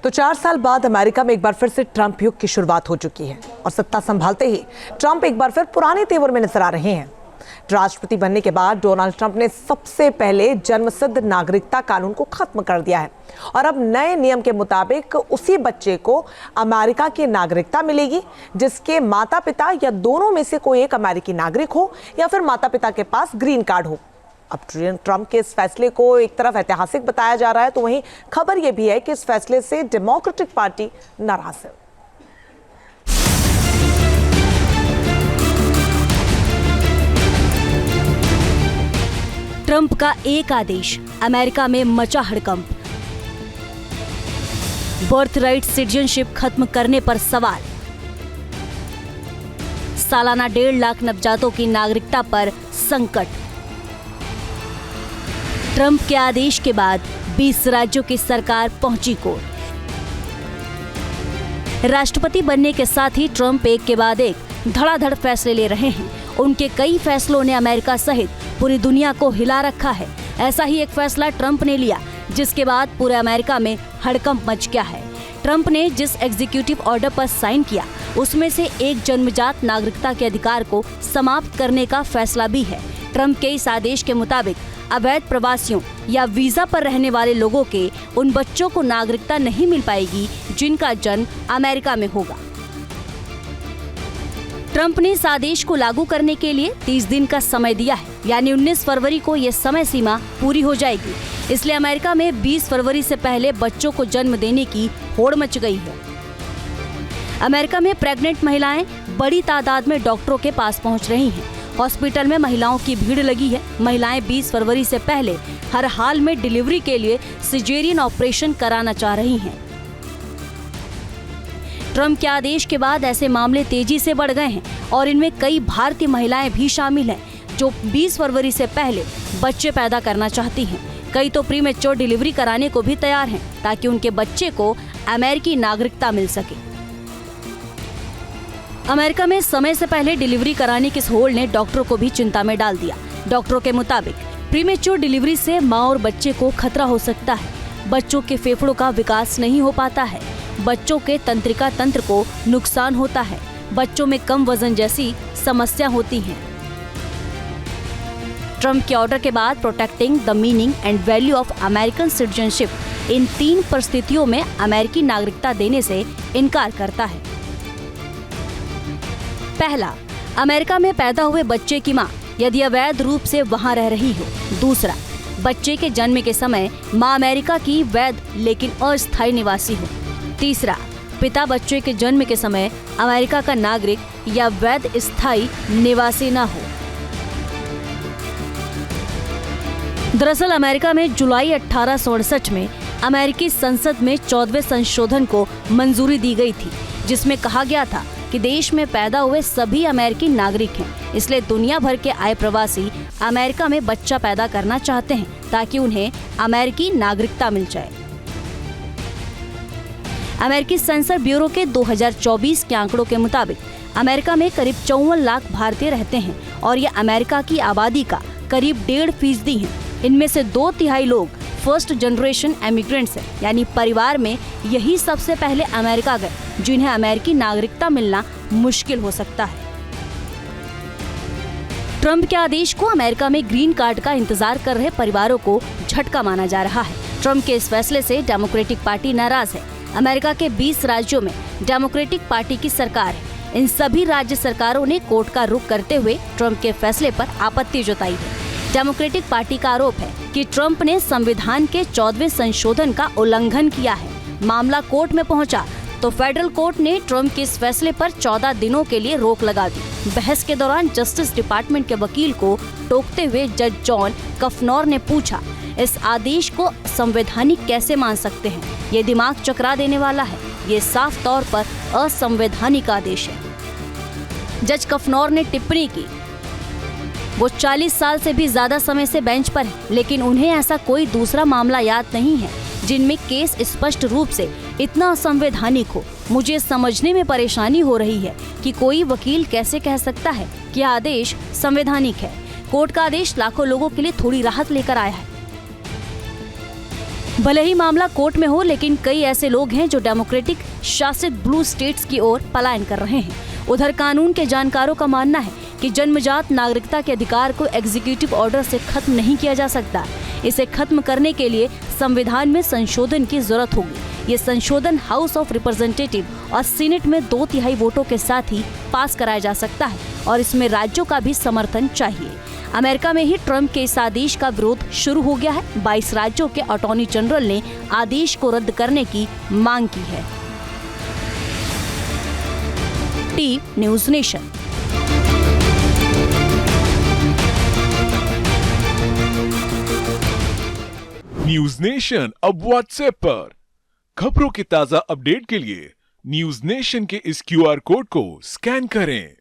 तो 4 साल बाद अमेरिका में एक बार फिर से ट्रंप युग की शुरुआत हो चुकी है और सत्ता संभालते ही ट्रंप एक बार फिर पुराने तेवर में नजर आ रहे हैं। राष्ट्रपति बनने के बाद डोनाल्ड ट्रंप ने सबसे पहले जन्मसिद्ध नागरिकता कानून को खत्म कर दिया है और अब नए नियम के मुताबिक उसी बच्चे को अमेरिका की नागरिकता मिलेगी जिसके माता पिता या दोनों में से कोई एक अमेरिकी नागरिक हो या फिर माता पिता के पास ग्रीन कार्ड हो। अब ट्रंप के इस फैसले को एक तरफ ऐतिहासिक बताया जा रहा है तो वहीं खबर यह भी है कि इस फैसले से डेमोक्रेटिक पार्टी नाराज है। ट्रंप का एक आदेश, अमेरिका में मचा हड़कंप। बर्थ राइट सिटीजनशिप खत्म करने पर सवाल। सालाना 1.5 लाख नवजातों की नागरिकता पर संकट। ट्रंप के आदेश के बाद 20 राज्यों की सरकार पहुंची कोर्ट। राष्ट्रपति बनने के साथ ही ट्रंप एक के बाद एक धड़ाधड़ फैसले ले रहे हैं। उनके कई फैसलों ने अमेरिका सहित पूरी दुनिया को हिला रखा है। ऐसा ही एक फैसला ट्रंप ने लिया जिसके बाद पूरे अमेरिका में हड़कंप मच गया है। ट्रंप ने जिस एग्जीक्यूटिव ऑर्डर पर साइन किया उसमें से एक जन्मजात नागरिकता के अधिकार को समाप्त करने का फैसला भी है। ट्रंप के इस आदेश के मुताबिक अवैध प्रवासियों या वीजा पर रहने वाले लोगों के उन बच्चों को नागरिकता नहीं मिल पाएगी जिनका जन्म अमेरिका में होगा। ट्रंप ने इस आदेश को लागू करने के लिए 30 दिन का समय दिया है, यानी 19 फरवरी को ये समय सीमा पूरी हो जाएगी। इसलिए अमेरिका में 20 फरवरी से पहले बच्चों को जन्म देने की होड़ मच गई है। अमेरिका में प्रेग्नेंट महिलाएं बड़ी तादाद में डॉक्टरों के पास पहुंच रही हैं। हॉस्पिटल में महिलाओं की भीड़ लगी है। महिलाएं 20 फरवरी से पहले हर हाल में डिलीवरी के लिए सिजेरियन ऑपरेशन कराना चाह रही हैं। ट्रंप के आदेश के बाद ऐसे मामले तेजी से बढ़ गए हैं और इनमें कई भारतीय महिलाएं भी शामिल हैं जो 20 फरवरी से पहले बच्चे पैदा करना चाहती हैं। कई तो प्रीमेच्योर डिलीवरी कराने को भी तैयार हैं ताकि उनके बच्चे को अमेरिकी नागरिकता मिल सके। अमेरिका में समय से पहले डिलीवरी कराने की इस होड़ ने डॉक्टरों को भी चिंता में डाल दिया। डॉक्टरों के मुताबिक प्रीमेच्योर डिलीवरी से मां और बच्चे को खतरा हो सकता है। बच्चों के फेफड़ों का विकास नहीं हो पाता है। बच्चों के तंत्रिका तंत्र को नुकसान होता है। बच्चों में कम वजन जैसी समस्या होती हैं। ट्रंप के ऑर्डर के बाद protecting the meaning and value of American citizenship in 3 परिस्थितियों में अमेरिकी नागरिकता देने से इनकार करता है। पहला, अमेरिका में पैदा हुए बच्चे की मां यदि अवैध रूप से वहां रह रही हो। दूसरा, बच्चे के जन्म के समय मां अमेरिका की वैध लेकिन अस्थायी निवासी हो। तीसरा, पिता बच्चे के जन्म के समय अमेरिका का नागरिक या वैध स्थायी निवासी न हो। दरअसल अमेरिका में जुलाई 1868 में अमेरिकी संसद में 14वें संशोधन को मंजूरी दी गई थी जिसमें कहा गया था कि देश में पैदा हुए सभी अमेरिकी नागरिक हैं। इसलिए दुनिया भर के आए प्रवासी अमेरिका में बच्चा पैदा करना चाहते हैं ताकि उन्हें अमेरिकी नागरिकता मिल जाए। अमेरिकी सेंसर ब्यूरो के 2024 के आंकड़ों के मुताबिक अमेरिका में करीब 54 लाख भारतीय रहते हैं और ये अमेरिका की आबादी का करीब 1.5% हैं। इनमें से 2/3 लोग फर्स्ट जनरेशन एमिग्रेंट्स हैं, यानी परिवार में यही सबसे पहले अमेरिका गए जिन्हें अमेरिकी नागरिकता मिलना मुश्किल हो सकता है। ट्रंप के आदेश को अमेरिका में ग्रीन कार्ड का इंतजार कर रहे परिवारों को झटका माना जा रहा है। ट्रंप के इस फैसले से डेमोक्रेटिक पार्टी नाराज है। अमेरिका के 20 राज्यों में डेमोक्रेटिक पार्टी की सरकार है। इन सभी राज्य सरकारों ने कोर्ट का रुख करते हुए ट्रंप के फैसले पर आपत्ति जताई है। डेमोक्रेटिक पार्टी का आरोप है कि ट्रंप ने संविधान के 14वें संशोधन का उल्लंघन किया है। मामला कोर्ट में पहुंचा तो फेडरल कोर्ट ने ट्रंप के इस फैसले पर 14 दिनों के लिए रोक लगा दी। बहस के दौरान जस्टिस डिपार्टमेंट के वकील को टोकते हुए जज जॉन कफनौर ने पूछा, इस आदेश को संवैधानिक कैसे मान सकते हैं? ये दिमाग चकरा देने वाला है। ये साफ तौर पर असंवैधानिक आदेश है। जज कफनौर ने टिप्पणी की, वो 40 साल से भी ज्यादा समय से बेंच पर है, लेकिन उन्हें ऐसा कोई दूसरा मामला याद नहीं है जिनमें केस स्पष्ट रूप से इतना असंवैधानिक हो। मुझे समझने में परेशानी हो रही है कि कोई वकील कैसे कह सकता है कि आदेश संवैधानिक है। कोर्ट का आदेश लाखों लोगों के लिए थोड़ी राहत लेकर आया है। भले ही मामला कोर्ट में हो, लेकिन कई ऐसे लोग हैं जो डेमोक्रेटिक शासित ब्लू स्टेट्स की ओर पलायन कर रहे हैं। उधर कानून के जानकारों का मानना है कि जन्मजात नागरिकता के अधिकार को एग्जीक्यूटिव ऑर्डर से खत्म नहीं किया जा सकता। इसे खत्म करने के लिए संविधान में संशोधन की जरूरत होगी। ये संशोधन हाउस ऑफ रिप्रेजेंटेटिव और सीनेट में 2/3 वोटों के साथ ही पास कराया जा सकता है और इसमें राज्यों का भी समर्थन चाहिए। अमेरिका में ही ट्रंप के इस आदेश का विरोध शुरू हो गया है। 22 राज्यों के अटॉर्नी जनरल ने आदेश को रद्द करने की मांग की है। Team news nation. News nation अब व्हाट्सएप पर खबरों के ताजा अपडेट के लिए न्यूज नेशन के इस QR कोड को स्कैन करें।